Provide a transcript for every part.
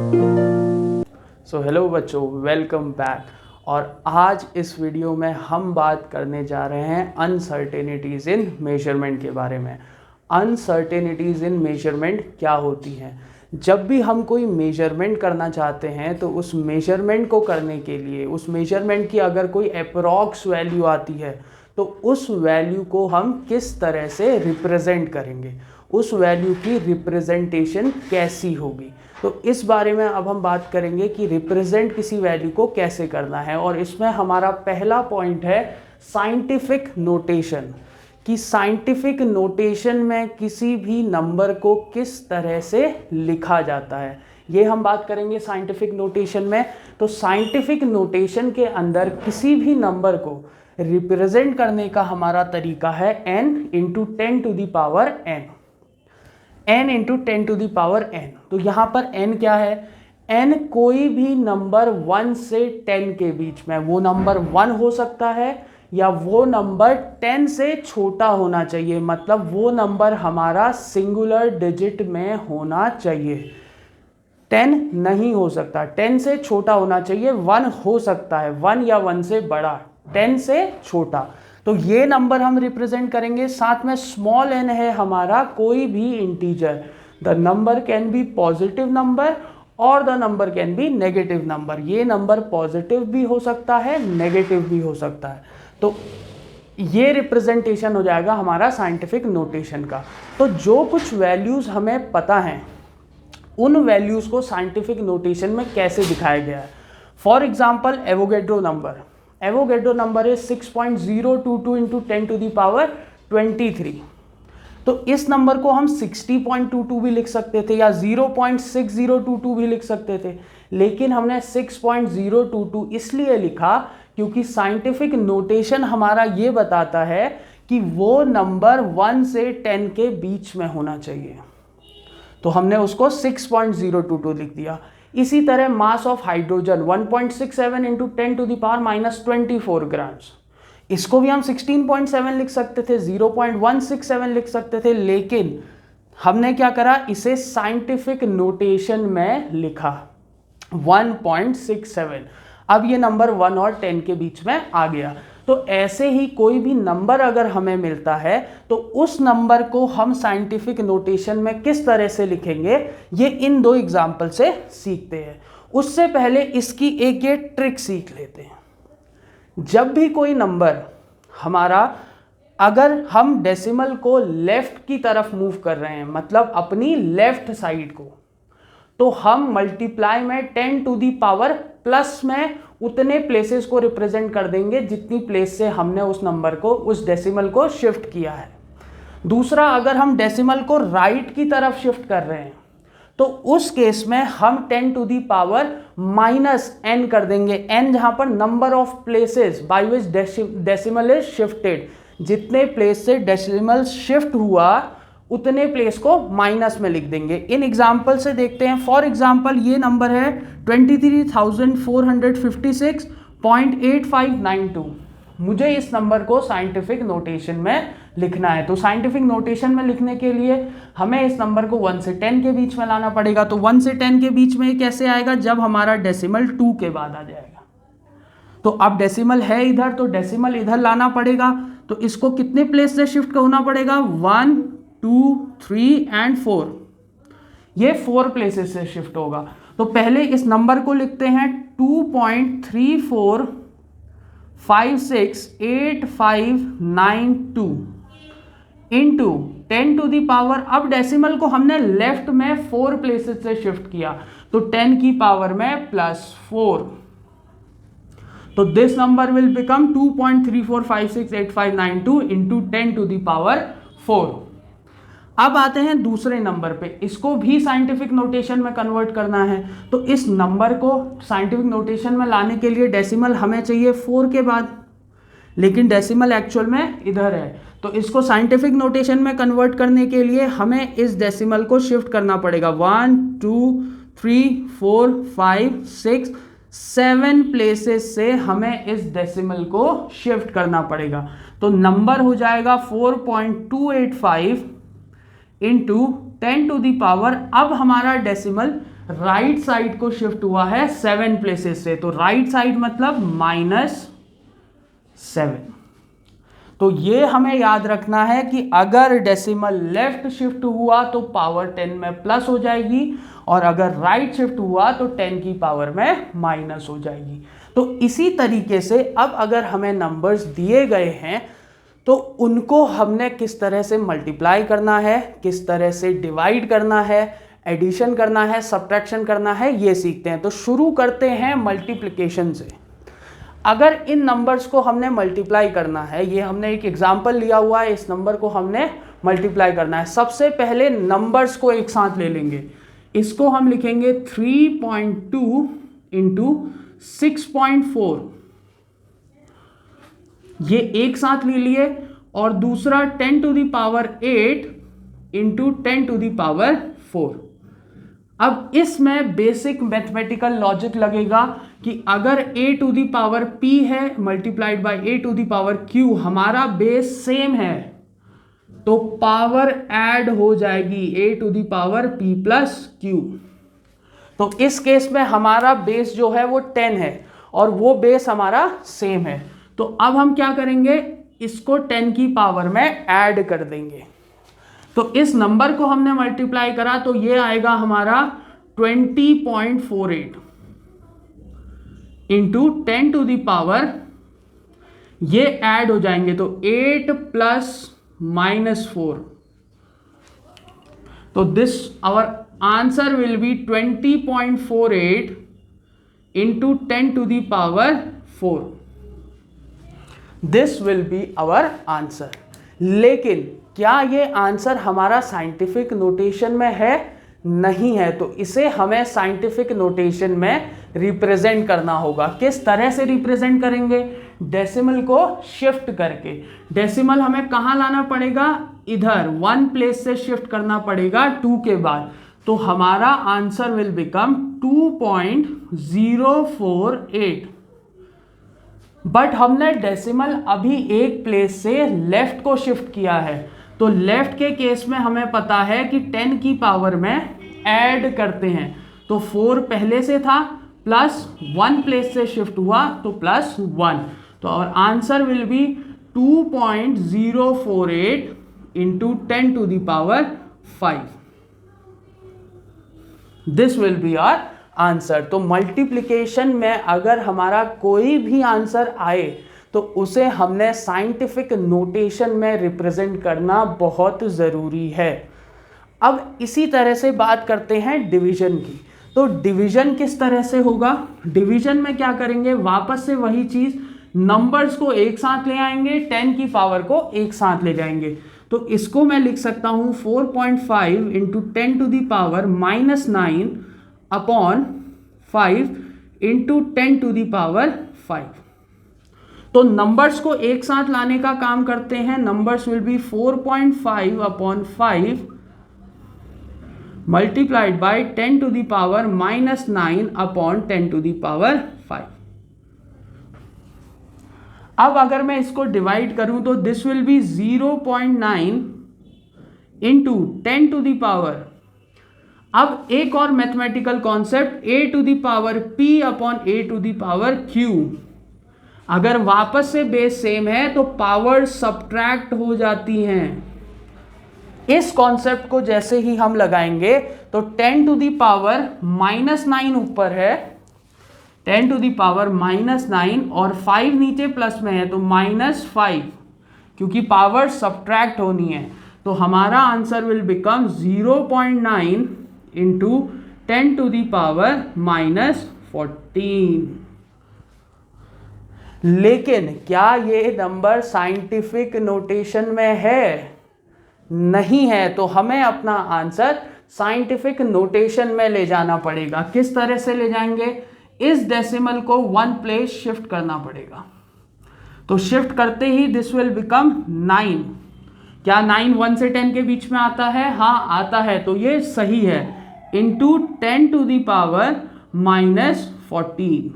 So hello बच्चों, welcome back. और आज इस वीडियो में हम बात करने जा रहे हैं अनसर्टेनिटीज़ इन मेजरमेंट के बारे में। अनसर्टेनिटीज़ इन मेजरमेंट क्या होती हैं? जब भी हम कोई मेजरमेंट करना चाहते हैं तो उस मेजरमेंट को करने के लिए उस मेजरमेंट की अगर कोई अप्रॉक्स वैल्यू आती है तो उस वैल्यू को हम किस तरह से रिप्रेजेंट करेंगे, उस वैल्यू की रिप्रेजेंटेशन कैसी होगी। तो इस बारे में अब हम बात करेंगे कि रिप्रेजेंट किसी वैल्यू को कैसे करना है। और इसमें हमारा पहला पॉइंट है साइंटिफिक नोटेशन, कि साइंटिफिक नोटेशन में किसी भी नंबर को किस तरह से लिखा जाता है, ये हम बात करेंगे साइंटिफिक नोटेशन में। तो साइंटिफिक नोटेशन के अंदर किसी भी नंबर को रिप्रेजेंट करने का हमारा तरीका है n into 10 to the power n, n into 10 to the power n। तो यहाँ पर n क्या है? n कोई भी नंबर 1 से 10 के बीच में, वो नंबर 1 हो सकता है या वो नंबर 10 से छोटा होना चाहिए, मतलब वो नंबर हमारा सिंगुलर डिजिट में होना चाहिए। 10 नहीं हो सकता, 10 से छोटा होना चाहिए। 1 हो सकता है, 1 या 1 से बड़ा, 10 से छोटा। तो ये नंबर हम रिप्रेजेंट करेंगे। साथ में स्मॉल n है हमारा कोई भी integer. The number can be positive number और the number can be negative number. ये नंबर पॉजिटिव भी हो सकता है, नेगेटिव भी हो सकता है। तो ये रिप्रेजेंटेशन हो जाएगा हमारा साइंटिफिक नोटेशन का। तो जो कुछ वैल्यूज हमें पता हैं उन वैल्यूज को साइंटिफिक नोटेशन में कैसे दिखाया गया है। For example Avogadro number, Avogadro number है 6.022 इंटू 10 टू द पावर 23। तो इस नंबर को हम 60.22 भी लिख सकते थे या 0.6022 भी लिख सकते थे, लेकिन हमने 6.022 इसलिए लिखा क्योंकि साइंटिफिक नोटेशन हमारा ये बताता है कि वो नंबर 1 से 10 के बीच में होना चाहिए, तो हमने उसको 6.022 लिख दिया। इसी तरह mass of hydrogen 1.67 into 10 to the power -24 grams, इसको भी हम 16.7 लिख सकते थे, 0.167 लिख सकते थे, लेकिन हमने क्या करा, इसे साइंटिफिक नोटेशन में लिखा 1.67। अब ये नंबर 1 और 10 के बीच में आ गया। तो ऐसे ही कोई भी नंबर अगर हमें मिलता है तो उस नंबर को हम साइंटिफिक नोटेशन में किस तरह से लिखेंगे, ये इन दो एग्जाम्पल से सीखते हैं। उससे पहले इसकी एक ये ट्रिक सीख लेते हैं। जब भी कोई नंबर हमारा, अगर हम डेसिमल को लेफ्ट की तरफ मूव कर रहे हैं, मतलब अपनी लेफ्ट साइड को, तो हम मल्टीप्लाई में 10 टू दी पावर प्लस में उतने प्लेसेस को रिप्रेजेंट कर देंगे जितनी प्लेस से हमने उस नंबर को, उस डेसिमल को शिफ्ट किया है। दूसरा, अगर हम डेसिमल को राइट की तरफ शिफ्ट कर रहे हैं तो उस केस में हम 10 टू दी पावर -n कर देंगे। n जहां पर number of places by which decimal is shifted, जितने प्लेस से डेसिमल शिफ्ट हुआ उतने प्लेस को माइनस में लिख देंगे। इन एग्जाम्पल से देखते हैं। फॉर एग्जाम्पल ये नंबर है 23,456.8592। मुझे इस नंबर को साइंटिफिक नोटेशन में लिखना है। तो साइंटिफिक नोटेशन में लिखने के लिए हमें इस नंबर को 1 से 10 के बीच में लाना पड़ेगा। तो 1 से 10 के बीच में कैसे आएगा? जब हमारा डेसिमल 2 के बाद आ जाएगा। तो अब डेसिमल है इधर, तो डेसिमल इधर लाना पड़ेगा। तो इसको कितने प्लेस से शिफ्ट होना पड़ेगा? 1, 2, 3 एंड 4। ये 4 प्लेसेस से शिफ्ट होगा। तो पहले इस नंबर को लिखते हैं 2.34568592 इंटू 10 टू दी पावर, अब डेसिमल को हमने लेफ्ट में 4 प्लेसेस से शिफ्ट किया, तो 10 की पावर में +4। तो this number will become 2.34568592 into 10 to the power 4। अब आते हैं दूसरे नंबर पे, इसको भी साइंटिफिक नोटेशन में कन्वर्ट करना है। तो इस नंबर को साइंटिफिक नोटेशन में लाने के लिए डेसिमल हमें चाहिए 4 के बाद, लेकिन डेसिमल एक्चुअल में इधर है। तो इसको साइंटिफिक नोटेशन में कन्वर्ट करने के लिए हमें इस डेसिमल को शिफ्ट करना पड़ेगा 1, 2, 3, 4, 5, 6, 7 प्लेसेस से हमें इस डेसिमल को शिफ्ट करना पड़ेगा। तो नंबर हो जाएगा 4.285 इंटू 10 टू दी पावर, अब हमारा डेसिमल राइट साइड को शिफ्ट हुआ है 7 प्लेसेस से, तो राइट साइड मतलब -7। तो ये हमें याद रखना है कि अगर डेसिमल लेफ्ट शिफ्ट हुआ तो पावर 10 में प्लस हो जाएगी, और अगर राइट शिफ्ट हुआ तो 10 की पावर में माइनस हो जाएगी। तो इसी तरीके से अब अगर हमें नंबर्स दिए गए हैं तो उनको हमने किस तरह से मल्टीप्लाई करना है, किस तरह से डिवाइड करना है, एडिशन करना है, सब्ट्रैक्शन करना है, ये सीखते हैं। तो शुरू करते हैं मल्टीप्लिकेशन से। अगर इन नंबर्स को हमने मल्टीप्लाई करना है, ये हमने एक एग्जांपल लिया हुआ है, इस नंबर को हमने मल्टीप्लाई करना है। सबसे पहले नंबर्स को एक साथ ले लेंगे, इसको हम लिखेंगे 3.2 इंटू 6.4, ये एक साथ ले लिए, और दूसरा 10 to the power 8 into 10 to the power 4। अब इसमें बेसिक मैथमेटिकल लॉजिक लगेगा कि अगर a to the power p है multiplied by a to the power q, हमारा बेस सेम है, तो पावर ऐड हो जाएगी a to the power p plus q। तो इस केस में हमारा बेस जो है वो 10 है और वो बेस हमारा सेम है। तो अब हम क्या करेंगे, इसको 10 की पावर में ऐड कर देंगे। तो इस नंबर को हमने मल्टीप्लाई करा तो ये आएगा हमारा 20.48 इंटू 10 टू दी पावर, ये ऐड हो जाएंगे तो 8 प्लस -4, तो this our answer will be 20.48 into 10 to the power 4। This will be our answer. लेकिन क्या ये आंसर हमारा साइंटिफिक नोटेशन में है? नहीं है। तो इसे हमें साइंटिफिक नोटेशन में रिप्रेजेंट करना होगा। किस तरह से रिप्रेजेंट करेंगे? डेसिमल को शिफ्ट करके। डेसिमल हमें कहाँ लाना पड़ेगा? इधर 1 प्लेस से शिफ्ट करना पड़ेगा 2 के बाद। तो हमारा आंसर विल बिकम 2.048। बट हमने डेसिमल अभी एक प्लेस से लेफ्ट को शिफ्ट किया है, तो लेफ्ट के केस में हमें पता है कि 10 की पावर में ऐड करते हैं। तो 4 पहले से था, प्लस 1 प्लेस से शिफ्ट हुआ तो प्लस 1। तो our answer will be 2.048 into 10 to the power 5। This will be our answer. तो मल्टीप्लिकेशन में अगर हमारा कोई भी आंसर आए तो उसे हमने साइंटिफिक नोटेशन में रिप्रेजेंट करना बहुत ज़रूरी है। अब इसी तरह से बात करते हैं डिवीजन की। तो डिवीजन किस तरह से होगा? डिवीजन में क्या करेंगे? वापस से वही चीज़, नंबर्स को एक साथ ले आएंगे, 10 की पावर को एक साथ ले जाएंगे। तो इसको मैं लिख सकता हूँ 4.5 into 10 to the power -9 upon 5 into 10 to the power 5। तो नंबर्स को एक साथ लाने का काम करते हैं। Numbers will be 4.5 upon 5 multiplied by 10 to the power -9 upon 10 to the power 5। अब अगर मैं इसको डिवाइड करूं तो this will be 0.9 into 10 to the power. अब एक और mathematical concept, a to the power p upon a to the power q। अगर वापस से बेस सेम है तो पावर सब्ट्रैक्ट हो जाती हैं। इस कॉन्सेप्ट को जैसे ही हम लगाएंगे तो 10 टू दी पावर -9 ऊपर है, 10 टू दी पावर -9 और 5 नीचे प्लस में है तो -5, क्योंकि पावर सब्ट्रैक्ट होनी है। तो हमारा answer will become 0.9 into 10 to the power -14। लेकिन क्या ये नंबर साइंटिफिक नोटेशन में है? नहीं है। तो हमें अपना आंसर साइंटिफिक नोटेशन में ले जाना पड़ेगा। किस तरह से ले जाएंगे? इस डेसिमल को 1 प्लेस शिफ्ट करना पड़ेगा। तो शिफ्ट करते ही दिस विल बिकम 9। क्या 9 1 से 10 के बीच में आता है? हाँ आता है, तो ये सही है। Into 10 to the power -14।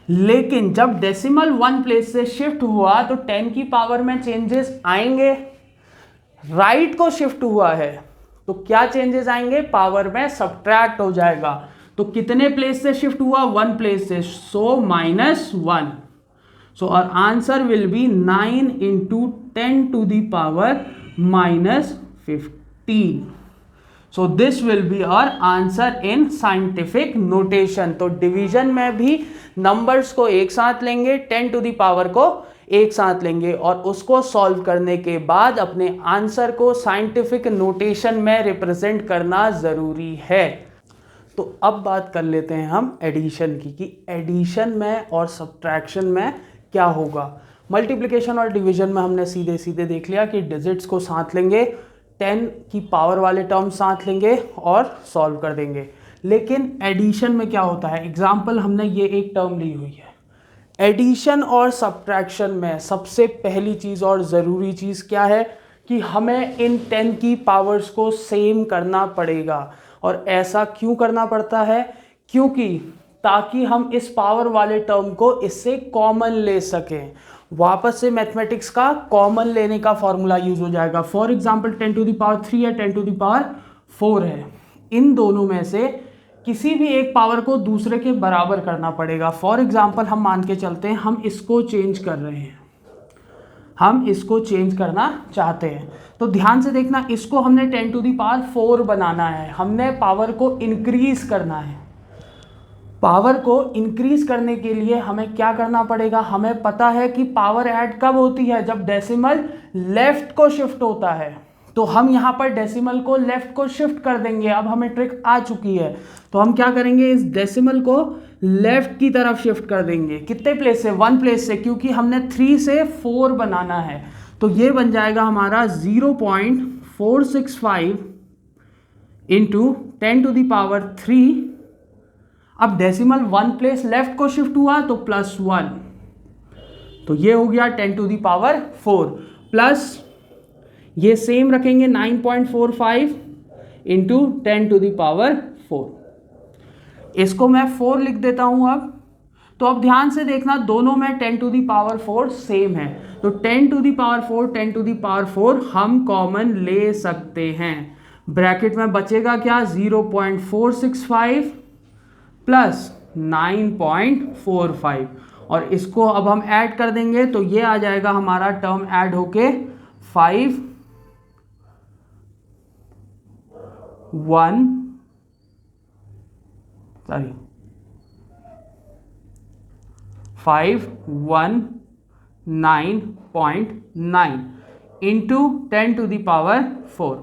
लेकिन जब डेसिमल 1 प्लेस से शिफ्ट हुआ तो 10 की पावर में चेंजेस आएंगे। राइट को शिफ्ट हुआ है तो क्या चेंजेस आएंगे, पावर में सब्ट्रैक्ट हो जाएगा। तो कितने प्लेस से शिफ्ट हुआ, 1 प्लेस से, सो -1। So our answer will be 9 into 10 to the power -15। So this will be our answer in scientific notation. तो डिवीजन में भी नंबर्स को एक साथ लेंगे, 10 टू द पावर को एक साथ लेंगे और उसको सॉल्व करने के बाद अपने आंसर को साइंटिफिक नोटेशन में रिप्रेजेंट करना ज़रूरी है। तो अब बात कर लेते हैं हम एडिशन की, कि एडिशन में और सब्ट्रैक्शन में क्या होगा। मल्टीप्लिकेशन और डिवीजन में हमने सीधे सीधे देख लिया कि डिजिट्स को साथ लेंगे, 10 की पावर वाले टर्म साथ लेंगे और सॉल्व कर देंगे। लेकिन एडिशन में क्या होता है, एग्जाम्पल हमने ये एक टर्म ली हुई है। एडिशन और सब्ट्रैक्शन में सबसे पहली चीज़ और ज़रूरी चीज़ क्या है कि हमें इन 10 की पावर्स को सेम करना पड़ेगा। और ऐसा क्यों करना पड़ता है, क्योंकि ताकि हम इस पावर वाले टर्म को इससे कॉमन ले सकें। वापस से मैथमेटिक्स का कॉमन लेने का फॉर्मूला यूज हो जाएगा। For example 10 to the power 3 है, 10 टू द पावर 4 है, इन दोनों में से किसी भी एक पावर को दूसरे के बराबर करना पड़ेगा। फॉर एग्जांपल हम मान के चलते हैं हम इसको चेंज कर रहे हैं, हम इसको चेंज करना चाहते हैं, तो ध्यान से देखना, इसको हमने 10 टू द पावर 4 बनाना है, हमने पावर को इंक्रीज करना है। पावर को इंक्रीज करने के लिए हमें क्या करना पड़ेगा, हमें पता है कि पावर ऐड कब होती है, जब डेसिमल लेफ्ट को शिफ्ट होता है। तो हम यहाँ पर डेसिमल को लेफ्ट को शिफ्ट कर देंगे। अब हमें ट्रिक आ चुकी है, तो हम क्या करेंगे, इस डेसिमल को लेफ्ट की तरफ शिफ्ट कर देंगे। कितने प्लेस से, 1 प्लेस से, क्योंकि हमने 3 से 4 बनाना है। तो ये बन जाएगा हमारा 0.465 इंटू 10 टू द पावर 3। अब डेसिमल 1 प्लेस लेफ्ट को शिफ्ट हुआ तो +1, तो ये हो गया 10 टू द पावर 4, प्लस ये सेम रखेंगे 9.45 इंटू 10 टू द पावर 4। इसको मैं 4 लिख देता हूं अब। तो अब ध्यान से देखना, दोनों में 10 टू द पावर 4 सेम है, तो 10 to the power 4 10 to the power 4 हम कॉमन ले सकते हैं। ब्रैकेट में बचेगा क्या, 0.465 प्लस 9.45, और इसको अब हम ऐड कर देंगे तो ये आ जाएगा हमारा टर्म ऐड होके 519.9 इंटू 10 टू द पावर 4।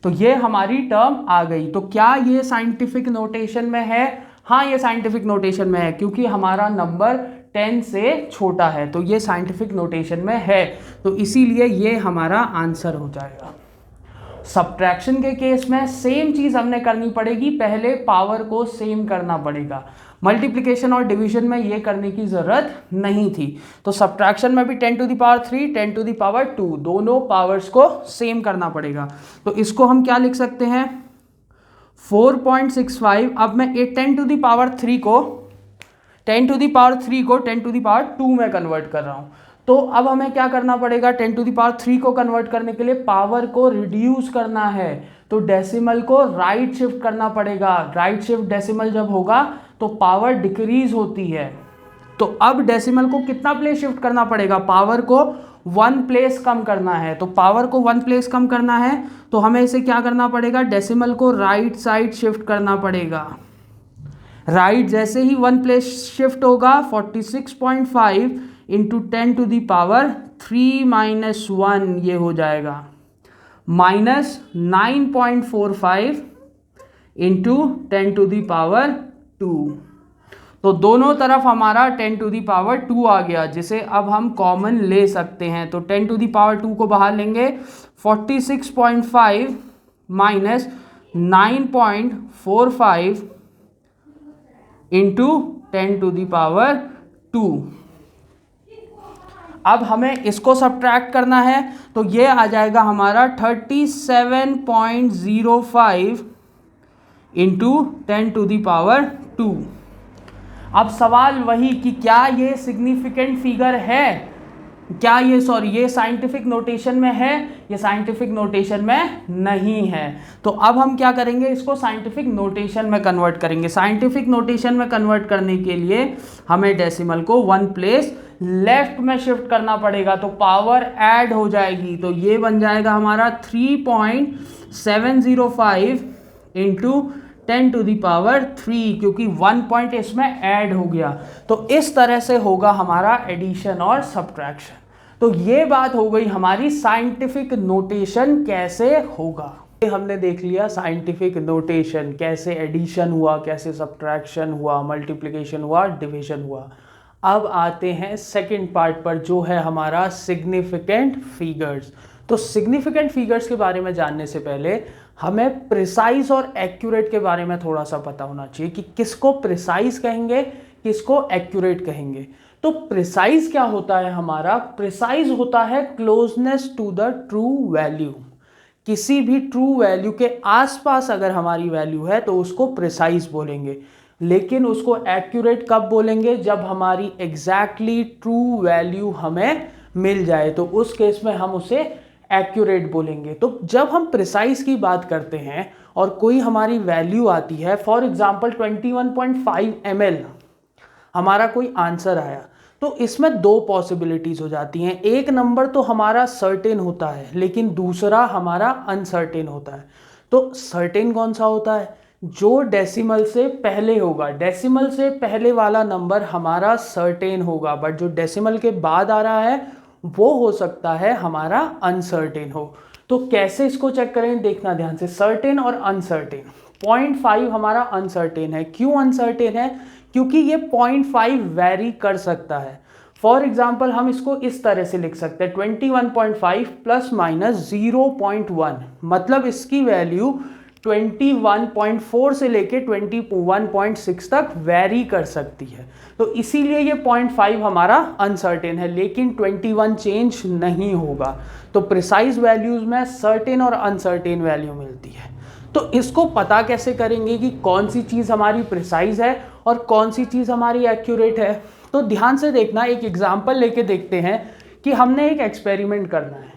तो ये हमारी टर्म आ गई। तो क्या ये साइंटिफिक नोटेशन में है, हाँ ये साइंटिफिक नोटेशन में है, क्योंकि हमारा नंबर 10 से छोटा है, तो ये साइंटिफिक नोटेशन में है, तो इसीलिए ये हमारा आंसर हो जाएगा। सब्ट्रैक्शन के केस में सेम चीज़ हमने करनी पड़ेगी, पहले पावर को सेम करना पड़ेगा। मल्टीप्लिकेशन और डिवीजन में ये करने की ज़रूरत नहीं थी। तो सब्ट्रैक्शन में भी 10 to the power 3 10 to the power 2 दोनों पावर्स को सेम करना पड़ेगा। तो इसको हम क्या लिख सकते हैं, 4.65। अब मैं 10 टू द पावर 3 को 10 टू द पावर 3 को 10 टू द पावर 2 में कन्वर्ट कर रहा हूँ। तो अब हमें क्या करना पड़ेगा, 10 टू द पावर 3 को कन्वर्ट करने के लिए पावर को रिड्यूस करना है, तो डेसिमल को राइट शिफ्ट करना पड़ेगा। राइट शिफ्ट डेसिमल जब होगा तो पावर डिक्रीज होती है। तो अब डेसिमल को कितना प्लेस शिफ्ट करना पड़ेगा, पावर को 1 प्लेस कम करना है। तो पावर को 1 प्लेस कम करना है तो हमें इसे क्या करना पड़ेगा, डेसिमल को राइट साइड शिफ्ट करना पड़ेगा। राइट जैसे ही 1 प्लेस शिफ्ट होगा 46.5 इंटू 10 टू द पावर 3 - 1 ये हो जाएगा, minus 9.45 into 10 to the power 2। तो दोनों तरफ हमारा 10 टू द पावर 2 आ गया, जिसे अब हम कॉमन ले सकते हैं। तो 10 टू द पावर 2 को बाहर लेंगे, 46.5 minus 9.45 into 10 to the power 2। अब हमें इसको सब्ट्रैक्ट करना है, तो ये आ जाएगा हमारा 37.05 इंटू 10 टू द पावर 2। अब सवाल वही कि क्या ये सिग्निफिकेंट फिगर है, क्या ये, सॉरी, ये साइंटिफिक नोटेशन में है, ये साइंटिफिक नोटेशन में नहीं है। तो अब हम क्या करेंगे, इसको साइंटिफिक नोटेशन में कन्वर्ट करेंगे। साइंटिफिक नोटेशन में कन्वर्ट करने के लिए हमें डेसिमल को 1 प्लेस लेफ्ट में शिफ्ट करना पड़ेगा, तो पावर ऐड हो जाएगी। तो ये बन जाएगा हमारा 3.705 इंटू 10 टू दी पावर 3, क्योंकि 1 पॉइंट इसमें ऐड हो गया। तो इस तरह से होगा हमारा एडिशन और सब्ट्रैक्शन। तो ये बात हो गई हमारी साइंटिफिक नोटेशन कैसे होगा। हमने देख लिया साइंटिफिक नोटेशन, कैसे एडिशन हुआ, कैसे सब्ट्रैक्शन हुआ, मल्टीप्लिकेशन हुआ, डिवीजन हुआ। अब आते हैं सेकंड पार्ट पर, जो है हमारा सिग्निफिकेंट फिगर्स। तो सिग्निफिकेंट फिगर्स के बारे में जानने से पहले हमें प्रिसाइज और एक्यूरेट के बारे में थोड़ा सा पता होना चाहिए कि किसको प्रिसाइज कहेंगे, किसको एक्यूरेट कहेंगे। तो प्रिसाइज क्या होता है हमारा, प्रिसाइज होता है closeness to the true value. किसी भी ट्रू वैल्यू के आसपास अगर हमारी वैल्यू है तो उसको प्रिसाइज बोलेंगे। लेकिन उसको एक्यूरेट कब बोलेंगे, जब हमारी एग्जैक्टली ट्रू वैल्यू हमें मिल जाए, तो उस केस में हम उसे एक्यूरेट बोलेंगे। तो जब हम प्रिसाइज की बात करते हैं और कोई हमारी वैल्यू आती है, फॉर एग्जांपल 21.5 ml हमारा कोई आंसर आया, तो इसमें दो पॉसिबिलिटीज हो जाती हैं। एक नंबर तो हमारा सर्टेन होता है, लेकिन दूसरा हमारा अनसर्टेन होता है। तो सर्टेन कौन सा होता है, जो डेसिमल से पहले होगा। डेसिमल से पहले वाला नंबर हमारा सर्टेन होगा, बट जो डेसिमल के बाद आ रहा है वो हो सकता है हमारा अनसर्टेन हो। तो कैसे इसको चेक करें, देखना ध्यान से, सर्टेन और अनसर्टेन। 0.5 हमारा अनसर्टेन है। क्यों अनसर्टेन है, क्योंकि ये 0.5 वैरी कर सकता है। फॉर एग्जाम्पल हम इसको इस तरह से लिख सकते हैं 21.5 प्लस माइनस 0.1, मतलब इसकी वैल्यू 21.4 से लेके 21.6 तक वेरी कर सकती है। तो इसीलिए ये 0.5 हमारा अनसर्टेन है, लेकिन 21 चेंज नहीं होगा। तो प्रिसाइज वैल्यूज में सर्टेन और अनसर्टेन वैल्यू मिलती है। तो इसको पता कैसे करेंगे कि कौन सी चीज़ हमारी प्रिसाइज है और कौन सी चीज़ हमारी एक्यूरेट है। तो ध्यान से देखना, एक एग्जाम्पल लेके देखते हैं कि हमने एक एक्सपेरिमेंट करना है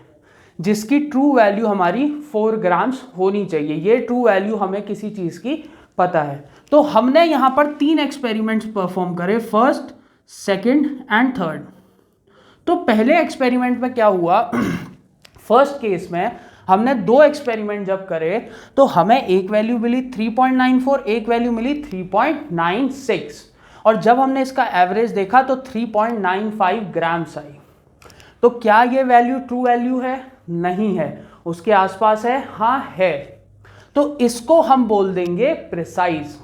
जिसकी ट्रू वैल्यू हमारी 4 ग्राम्स होनी चाहिए। ये ट्रू वैल्यू हमें किसी चीज़ की पता है। तो हमने यहाँ पर 3 एक्सपेरिमेंट्स परफॉर्म करे, फर्स्ट, सेकंड एंड थर्ड। तो पहले एक्सपेरिमेंट में क्या हुआ, फर्स्ट केस में हमने 2 एक्सपेरिमेंट जब करे तो हमें एक वैल्यू मिली 3.94, एक वैल्यू मिली 3.96, और जब हमने इसका एवरेज देखा तो 3.95 ग्राम्स आई। तो क्या ये वैल्यू ट्रू वैल्यू है, नहीं है, उसके आसपास है, हाँ है। तो इसको हम बोल देंगे प्रिसाइज।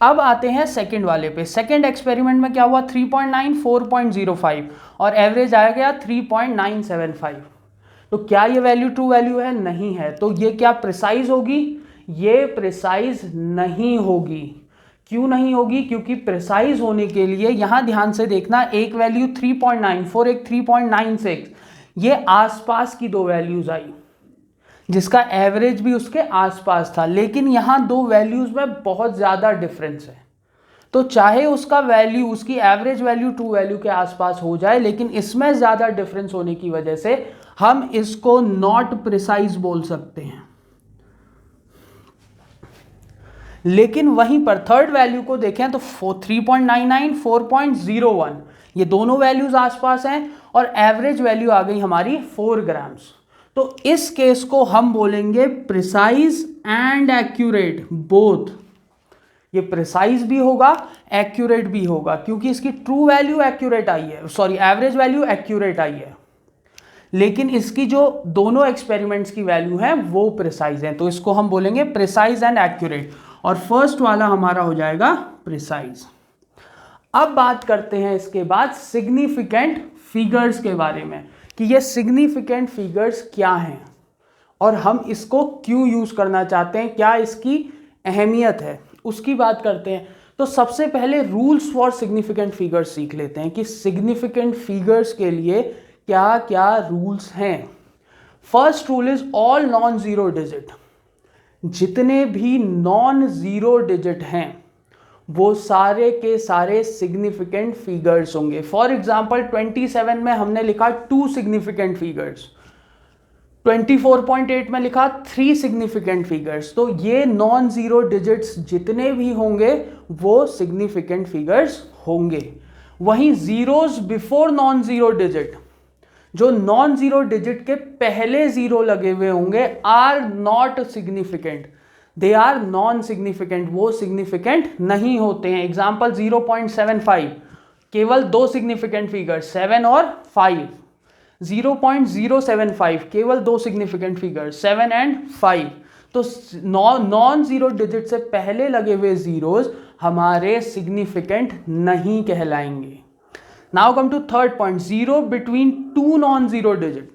अब आते हैं सेकंड वाले पे। सेकंड एक्सपेरिमेंट में क्या हुआ, 3.9, 4.05 और एवरेज आया गया 3.975। तो क्या ये वैल्यू ट्रू वैल्यू है, नहीं है। तो ये क्या प्रिसाइज होगी, ये प्रिसाइज नहीं होगी। क्यों नहीं होगी, क्योंकि प्रिसाइज होने के लिए यहां ध्यान से देखना, एक वैल्यू 3.94, एक 3.96, ये आसपास की 2 वैल्यूज आई जिसका एवरेज भी उसके आसपास था। लेकिन यहां 2 वैल्यूज में बहुत ज्यादा डिफरेंस है। तो चाहे उसका वैल्यू, उसकी एवरेज वैल्यू ट्रू वैल्यू के आसपास हो जाए, लेकिन इसमें ज्यादा डिफरेंस होने की वजह से हम इसको नॉट प्रिसाइज बोल सकते हैं। लेकिन वहीं पर थर्ड वैल्यू को देखें तो 3.99, 4.01, ये दोनों वैल्यूज आसपास हैं और एवरेज वैल्यू आ गई हमारी 4 ग्राम्स। तो इस केस को हम बोलेंगे प्रिसाइज एंड एक्यूरेट बोथ। ये प्रिसाइज भी होगा, एक्यूरेट भी होगा, क्योंकि इसकी ट्रू वैल्यू एक्यूरेट आई है, सॉरी एवरेज वैल्यू एक्यूरेट आई है, लेकिन इसकी जो दोनों एक्सपेरिमेंट्स की वैल्यू है वो प्रिसाइज है। तो इसको हम बोलेंगे प्रिसाइज एंड एक्यूरेट, और फर्स्ट वाला हमारा हो जाएगा प्रिसाइज। अब बात करते हैं इसके बाद सिग्निफिकेंट फिगर्स के बारे में, कि ये सिग्निफिकेंट फिगर्स क्या हैं और हम इसको क्यों यूज करना चाहते हैं, क्या इसकी अहमियत है, उसकी बात करते हैं। तो सबसे पहले रूल्स फॉर सिग्निफिकेंट फिगर्स सीख लेते हैं कि सिग्निफिकेंट फिगर्स के लिए क्या क्या रूल्स हैं। First rule is all non zero digit, जितने भी नॉन जीरो डिजिट हैं वो सारे के सारे सिग्निफिकेंट फिगर्स होंगे। फॉर एग्जाम्पल 27 में हमने लिखा 2 सिग्निफिकेंट फिगर्स, 24.8 में लिखा 3 सिग्निफिकेंट फिगर्स। तो ये नॉन जीरो डिजिट्स जितने भी होंगे वो सिग्निफिकेंट फिगर्स होंगे। वहीं zeros before non zero digit, जो नॉन जीरो डिजिट के पहले जीरो लगे हुए होंगे, are not significant, they are non significant, वो सिग्निफिकेंट नहीं होते हैं। एग्जाम्पल 0.75 केवल 2 सिग्निफिकेंट फिगर 7 और 5। 0.075 केवल 2 सिग्निफिकेंट फिगर 7 एंड 5। तो नॉन जीरो डिजिट से पहले लगे हुए जीरोस हमारे सिग्निफिकेंट नहीं कहलाएंगे। Now come to third point, zero between 2 non zero digit.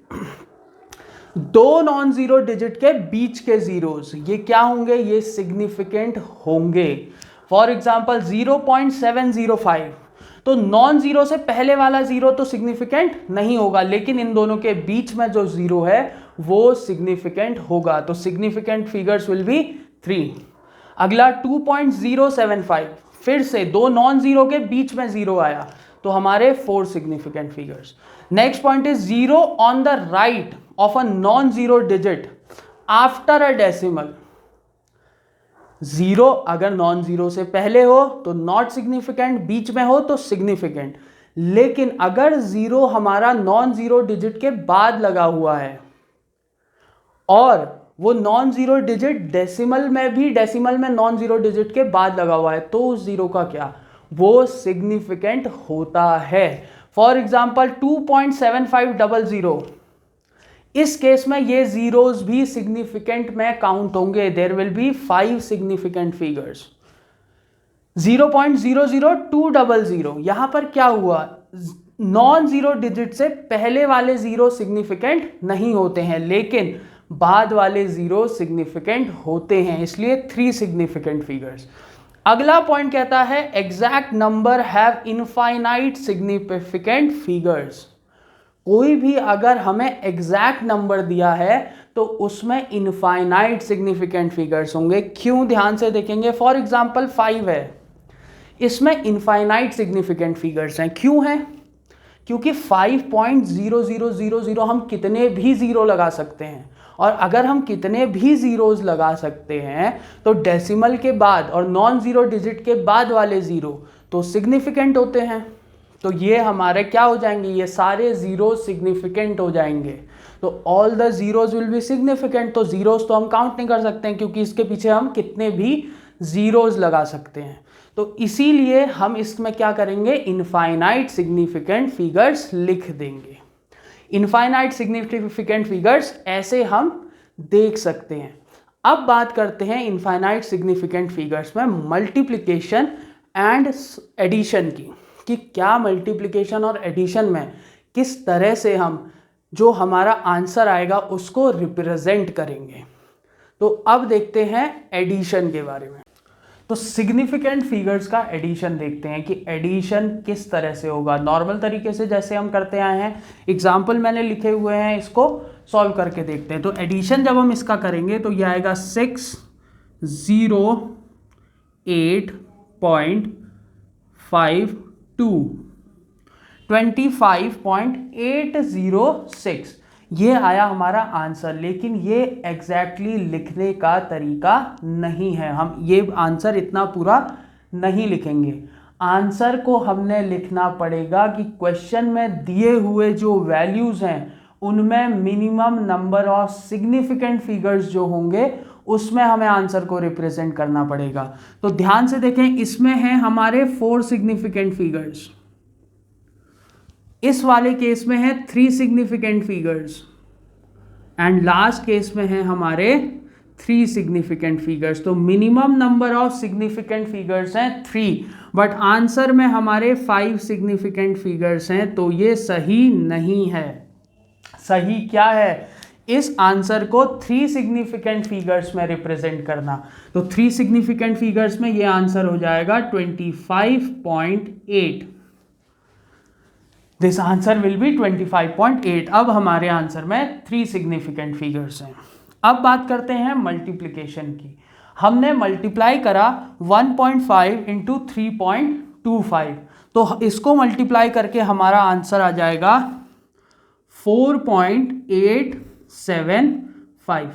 2 non zero digit के बीच के जीरोस ये क्या होंगे, ये सिग्निफिकेंट होंगे। फॉर एग्जाम्पल 0.705, तो नॉन जीरो से पहले वाला जीरो तो सिग्निफिकेंट नहीं होगा, लेकिन इन दोनों के बीच में जो जीरो है वो सिग्निफिकेंट होगा। तो सिग्निफिकेंट फिगर्स विल बी 3। अगला 2.075, फिर से 2 नॉन जीरो के बीच में जीरो आया तो हमारे 4 significant figures. Next point is zero on the right of a non zero digit after a decimal. Zero अगर नॉन जीरो से पहले हो तो नॉट सिग्निफिकेंट, बीच में हो तो सिग्निफिकेंट। लेकिन अगर जीरो हमारा नॉन जीरो डिजिट के बाद लगा हुआ है और वो नॉन जीरो डिजिट डेसिमल में भी, डेसिमल में नॉन जीरो डिजिट के बाद लगा हुआ है, तो उस जीरो का क्या, वो सिग्निफिकेंट होता है। फॉर एग्जाम्पल 2.7500, इस केस में ये जीरोस भी सिग्निफिकेंट में काउंट होंगे। There will be 5 significant figures. 0.00200, यहां पर क्या हुआ, नॉन जीरो डिजिट से पहले वाले जीरो सिग्निफिकेंट नहीं होते हैं, लेकिन बाद वाले जीरो सिग्निफिकेंट होते हैं, इसलिए 3 सिग्निफिकेंट फिगर्स। अगला पॉइंट कहता है exact number have infinite significant figures. कोई भी अगर हमें एग्जैक्ट नंबर दिया है तो उसमें इनफाइनाइट सिग्निफिकेंट फिगर्स होंगे। क्यों, ध्यान से देखेंगे। फॉर एग्जांपल 5 है, इसमें इनफाइनाइट सिग्निफिकेंट फिगर्स हैं। क्यों है, क्योंकि 5.0000 हम कितने भी जीरो लगा सकते हैं, और अगर हम कितने भी जीरोस लगा सकते हैं तो डेसिमल के बाद और नॉन जीरो डिजिट के बाद वाले जीरो तो सिग्निफिकेंट होते हैं। तो ये हमारे क्या हो जाएंगे, ये सारे जीरो सिग्निफिकेंट हो जाएंगे। तो all the zeros will be significant. तो जीरोस तो हम काउंट नहीं कर सकते हैं क्योंकि इसके पीछे हम कितने भी जीरोस लगा सकते हैं। तो इसीलिए हम इसमें क्या करेंगे, इनफाइनाइट सिग्निफिकेंट फिगर्स लिख देंगे। इनफाइनाइट सिग्निफिकेंट फिगर्स ऐसे हम देख सकते हैं। अब बात करते हैं इनफाइनाइट सिग्निफिकेंट फिगर्स में मल्टीप्लिकेशन एंड एडिशन की, कि क्या मल्टीप्लिकेशन और एडिशन में किस तरह से हम जो हमारा आंसर आएगा उसको रिप्रेजेंट करेंगे। तो अब देखते हैं एडिशन के बारे में। तो सिग्निफिकेंट फिगर्स का एडिशन देखते हैं कि एडिशन किस तरह से होगा। नॉर्मल तरीके से जैसे हम करते आए हैं, एग्जाम्पल मैंने लिखे हुए हैं, इसको सॉल्व करके देखते हैं। तो एडिशन जब हम इसका करेंगे तो यह आएगा 608.52 25.806, ये आया हमारा आंसर। लेकिन ये एग्जैक्टली लिखने का तरीका नहीं है, हम ये आंसर इतना पूरा नहीं लिखेंगे। आंसर को हमने लिखना पड़ेगा कि क्वेश्चन में दिए हुए जो वैल्यूज हैं उनमें minimum number of significant figures जो होंगे उसमें हमें आंसर को रिप्रेजेंट करना पड़ेगा। तो ध्यान से देखें, इसमें हैं हमारे 4 सिग्निफिकेंट फिगर्स, इस वाले केस में है 3 significant figures, and last case में है हमारे 3 सिग्निफिकेंट फिगर्स। तो minimum number of significant figures हैं 3, बट आंसर में हमारे 5 सिग्निफिकेंट फिगर्स हैं। तो ये सही नहीं है। सही क्या है, इस आंसर को 3 सिग्निफिकेंट फिगर्स में रिप्रेजेंट करना। तो 3 सिग्निफिकेंट फिगर्स में ये आंसर हो जाएगा 25.8। This answer will B 25.8। अब हमारे आंसर में 3 सिग्निफिकेंट फिगर्स हैं। अब बात करते हैं मल्टीप्लिकेशन की। हमने मल्टीप्लाई करा 1.5 इंटू 3.25, तो इसको मल्टीप्लाई करके हमारा आंसर आ जाएगा 4.875।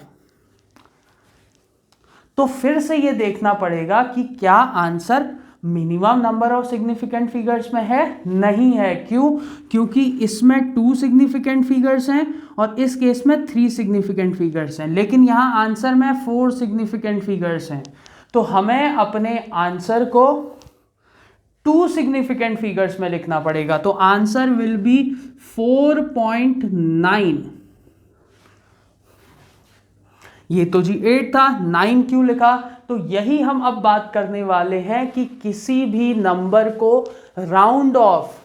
तो फिर से ये देखना पड़ेगा कि क्या answer minimum number of significant figures में है, नहीं है। क्यों? क्योंकि इसमें 2 सिग्निफिकेंट फिगर्स हैं और इस केस में 3 सिग्निफिकेंट फिगर्स हैं, लेकिन यहाँ आंसर में 4 सिग्निफिकेंट फिगर्स हैं। तो हमें अपने आंसर को 2 सिग्निफिकेंट फिगर्स में लिखना पड़ेगा। तो आंसर विल बी 4.9। ये तो जी 8 था, 9 क्यों लिखा? तो यही हम अब बात करने वाले हैं कि किसी भी नंबर को राउंड ऑफ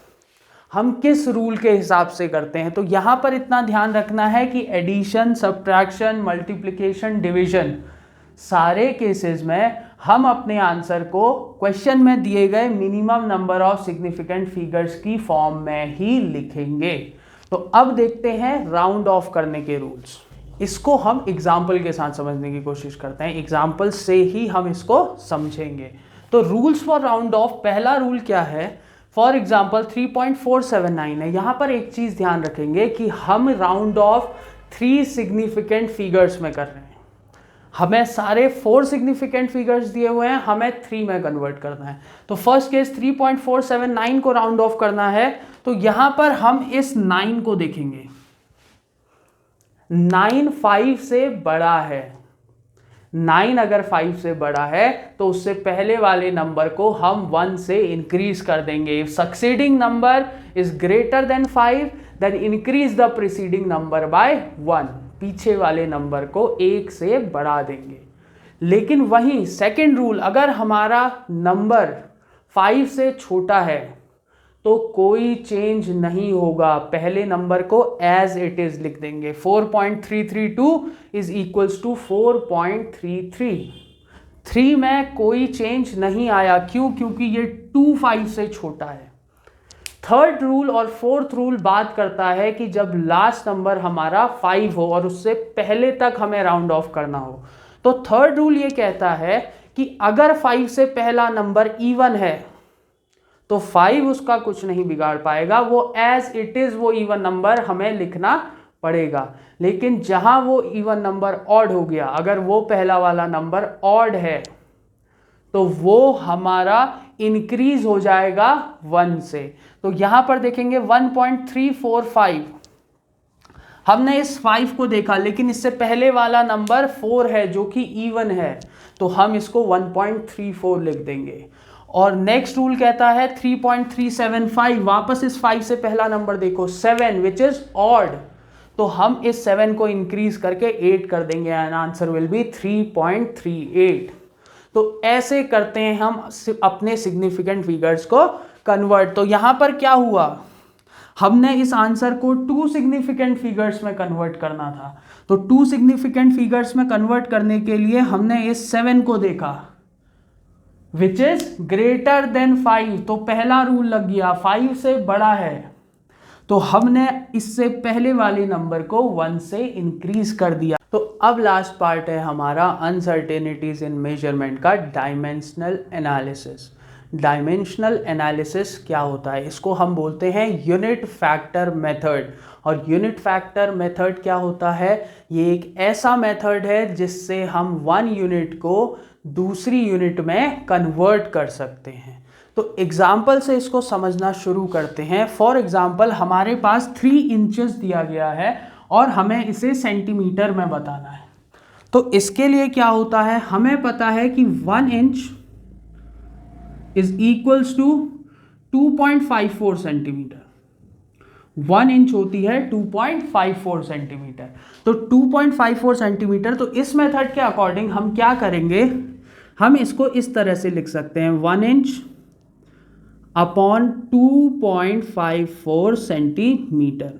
हम किस रूल के हिसाब से करते हैं। तो यहां पर इतना ध्यान रखना है कि एडिशन, सब्ट्रैक्शन, मल्टीप्लिकेशन, डिवीजन, सारे केसेस में हम अपने आंसर को क्वेश्चन में दिए गए minimum number of significant figures की फॉर्म में ही लिखेंगे। तो अब देखते हैं राउंड ऑफ करने के रूल्स। इसको हम एग्जाम्पल के साथ समझने की कोशिश करते हैं, एग्जाम्पल से ही हम इसको समझेंगे। तो रूल्स फॉर राउंड ऑफ, पहला रूल क्या है? फॉर एग्जाम्पल 3.479 है। यहां पर एक चीज ध्यान रखेंगे कि हम राउंड ऑफ 3 सिग्निफिकेंट फिगर्स में कर रहे हैं। हमें सारे 4 सिग्निफिकेंट फिगर्स दिए हुए हैं, हमें 3 में कन्वर्ट करना है। तो फर्स्ट केस 3.479 को राउंड ऑफ करना है, तो यहां पर हम इस 9 को देखेंगे। 9 5 से बड़ा है। 9 अगर 5 से बड़ा है तो उससे पहले वाले नंबर को हम 1 से इंक्रीज कर देंगे। If succeeding number is greater than 5 then increase the preceding number by 1। पीछे वाले नंबर को 1 से बढ़ा देंगे। लेकिन वहीं सेकंड रूल, अगर हमारा नंबर 5 से छोटा है तो कोई चेंज नहीं होगा, पहले नंबर को एज इट इज लिख देंगे। 4.332 इज इक्वल्स टू 4.33। 3 में कोई चेंज नहीं आया। क्यों? क्योंकि ये 2 5 से छोटा है। थर्ड रूल और फोर्थ रूल बात करता है कि जब लास्ट नंबर हमारा 5 हो और उससे पहले तक हमें राउंड ऑफ करना हो। तो थर्ड रूल ये कहता है कि अगर 5 से पहला नंबर इवन है तो 5 उसका कुछ नहीं बिगाड़ पाएगा, वो एज इट इज वो इवन नंबर हमें लिखना पड़ेगा। लेकिन जहां वो इवन नंबर ऑड हो गया, अगर वो पहला वाला नंबर ऑड है तो वो हमारा इंक्रीज हो जाएगा 1 से। तो यहां पर देखेंगे 1.345, हमने इस 5 को देखा, लेकिन इससे पहले वाला नंबर 4 है जो कि इवन है, तो हम इसको 1.34 लिख देंगे। और नेक्स्ट रूल कहता है 3.375, वापस इस 5 से पहला नंबर देखो 7 विच इज ऑड, तो हम इस 7 को इंक्रीज करके 8 कर देंगे एंड आंसर विल बी 3.38। तो ऐसे करते हैं हम अपने सिग्निफिकेंट फिगर्स को कन्वर्ट। तो यहां पर क्या हुआ, हमने इस आंसर को 2 सिग्निफिकेंट फिगर्स में कन्वर्ट करना था। तो 2 सिग्निफिकेंट फिगर्स में कन्वर्ट करने के लिए हमने इस 7 को देखा विच इज ग्रेटर देन 5, तो पहला रूल लग गया, 5 से बड़ा है तो हमने इससे पहले वाले नंबर को 1 से इंक्रीज कर दिया। तो अब लास्ट पार्ट है हमारा अनसर्टेनिटीज इन मेजरमेंट का, डायमेंशनल एनालिसिस। डायमेंशनल एनालिसिस क्या होता है? इसको हम बोलते हैं यूनिट फैक्टर मेथड। और यूनिट फैक्टर मेथड क्या होता है? ये एक ऐसा मेथड है जिससे हम 1 यूनिट को दूसरी यूनिट में कन्वर्ट कर सकते हैं। तो एग्जाम्पल से इसको समझना शुरू करते हैं। फॉर एग्जाम्पल हमारे पास 3 इंचेस दिया गया है और हमें इसे सेंटीमीटर में बताना है। तो इसके लिए क्या होता है, हमें पता है कि 1 inch is equals to 2.54 centimetre. 1 inch होती है 2.54 सेंटीमीटर। तो 2.54 सेंटीमीटर, तो इस मेथड के अकॉर्डिंग हम क्या करेंगे, हम इसको इस तरह से लिख सकते हैं 1 inch upon 2.54 centimetre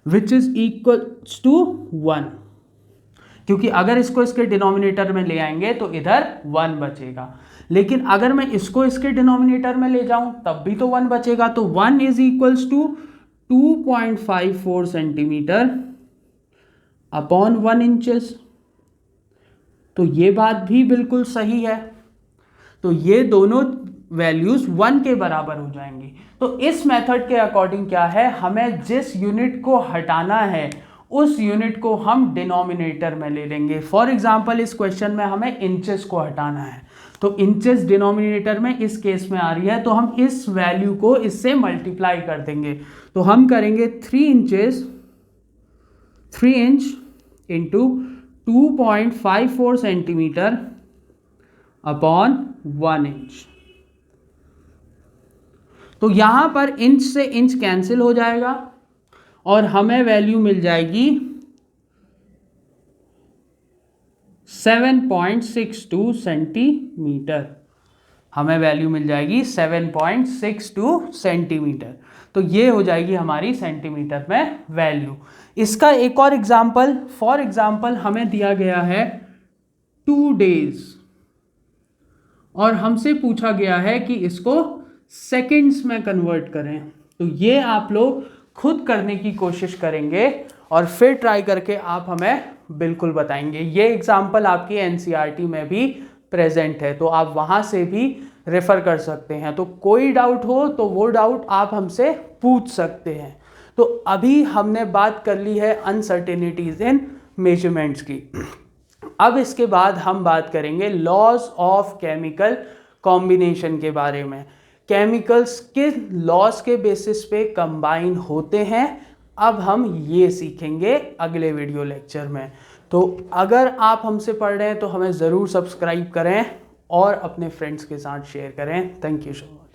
which is equals to 1, क्योंकि अगर इसको इसके डिनोमिनेटर में ले आएंगे तो इधर 1 बचेगा, लेकिन अगर मैं इसको इसके डिनोमिनेटर में ले जाऊं तब भी तो 1 बचेगा। तो 1 is equals to 2.54 centimetre upon 1 inches तो ये बात भी बिल्कुल सही है। तो ये दोनों वैल्यूज 1 के बराबर हो जाएंगी। तो इस मेथड के अकॉर्डिंग क्या है, हमें जिस यूनिट को हटाना है उस यूनिट को हम डिनोमिनेटर में ले लेंगे। फॉर एग्जांपल इस क्वेश्चन में हमें इंचेस को हटाना है, तो इंचेस डिनोमिनेटर में इस केस में आ रही है, तो हम इस वैल्यू को इससे मल्टीप्लाई कर देंगे। तो हम करेंगे 3 inch into 2.54 centimetre upon 1 inch. तो यहां पर इंच से इंच कैंसिल हो जाएगा और हमें वैल्यू मिल जाएगी 7.62 सेंटीमीटर। हमें वैल्यू मिल जाएगी 7.62 सेंटीमीटर। तो ये हो जाएगी हमारी सेंटीमीटर में वैल्यू। इसका एक और एग्जांपल, फॉर एग्जांपल हमें दिया गया है 2 डेज और हमसे पूछा गया है कि इसको सेकंड्स में कन्वर्ट करें। तो ये आप लोग खुद करने की कोशिश करेंगे और फिर ट्राई करके आप हमें बिल्कुल बताएंगे। ये एग्जांपल आपकी एनसीईआरटी में भी प्रेजेंट है, तो आप वहाँ से भी रेफर कर सकते हैं। तो कोई डाउट हो तो वो डाउट आप हमसे पूछ सकते हैं। तो अभी हमने बात कर ली है अनसर्टेनिटीज इन मेजरमेंट्स की। अब इसके बाद हम बात करेंगे लॉज ऑफ केमिकल कॉम्बिनेशन के बारे में। केमिकल्स के लॉज के बेसिस पे कंबाइन होते हैं, अब हम ये सीखेंगे अगले वीडियो लेक्चर में। तो अगर आप हमसे पढ़ रहे हैं तो हमें ज़रूर सब्सक्राइब करें और अपने फ्रेंड्स के साथ शेयर करें। Thank you so much.